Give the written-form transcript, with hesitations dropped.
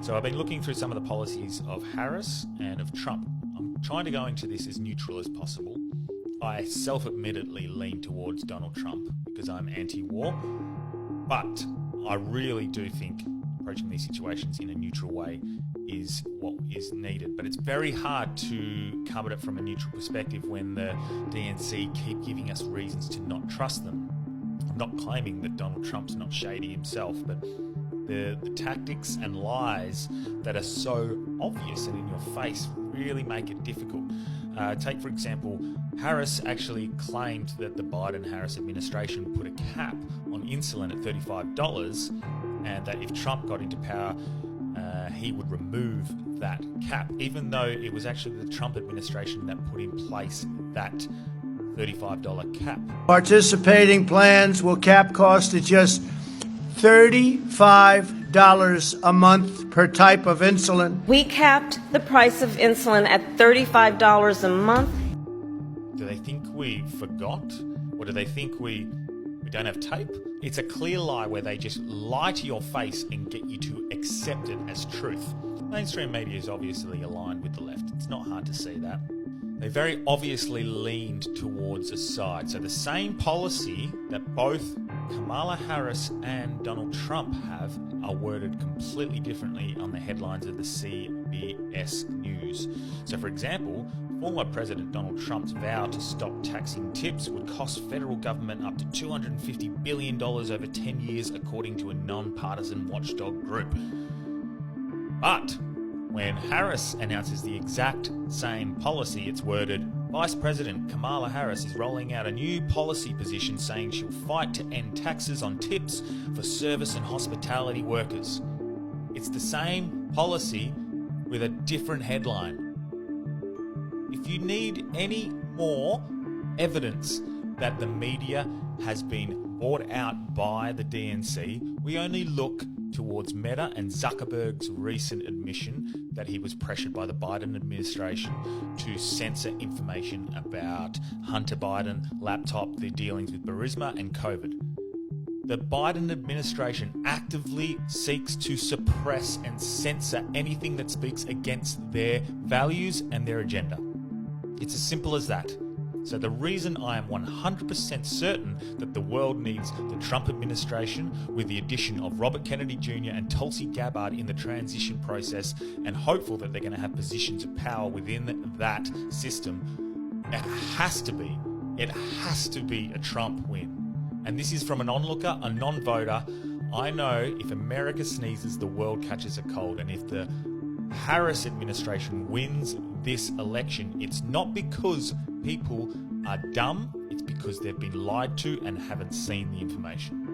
So I've been looking through some of the policies of Harris and of Trump. I'm trying to go into this as neutral as possible. I self-admittedly lean towards Donald Trump because I'm anti-war, but I really do think approaching these situations in a neutral way is what is needed. But it's very hard to come at it from a neutral perspective when the DNC keep giving us reasons to not trust them. I'm not claiming that Donald Trump's not shady himself, but the tactics and lies that are so obvious and in your face really make it difficult. Take, for example, Harris actually claimed that the Biden-Harris administration put a cap on insulin at $35 and that if Trump got into power, he would remove that cap, even though it was actually the Trump administration that put in place that $35 cap. Participating plans will cap cost at just $35 a month per type of insulin. We capped the price of insulin at $35 a month. Do they think we forgot? Or do they think we don't have tape? It's a clear lie where they just lie to your face and get you to accept it as truth. Mainstream media is obviously aligned with the left. It's not hard to see that. They very obviously leaned towards a side. So the same policy that both Kamala Harris and Donald Trump have are worded completely differently on the headlines of the CBS News. So for example, former President Donald Trump's vow to stop taxing tips would cost federal government up to $250 billion over 10 years, according to a non-partisan watchdog group. But when Harris announces the exact same policy, it's worded, Vice President Kamala Harris is rolling out a new policy position saying she'll fight to end taxes on tips for service and hospitality workers. It's the same policy with a different headline. If you need any more evidence that the media has been bought out by the DNC, we only look towards Meta and Zuckerberg's recent admission that he was pressured by the Biden administration to censor information about Hunter Biden, laptop, their dealings with Burisma and COVID. The Biden administration actively seeks to suppress and censor anything that speaks against their values and their agenda. It's as simple as that. So the reason I am 100% certain that the world needs the Trump administration, with the addition of Robert Kennedy Jr. and Tulsi Gabbard in the transition process, and hopeful that they're going to have positions of power within that system, it has to be a Trump win. And this is from an onlooker, a non-voter. I know if America sneezes, the world catches a cold. And if the Harris administration wins this election, it's not because people are dumb, it's because they've been lied to and haven't seen the information.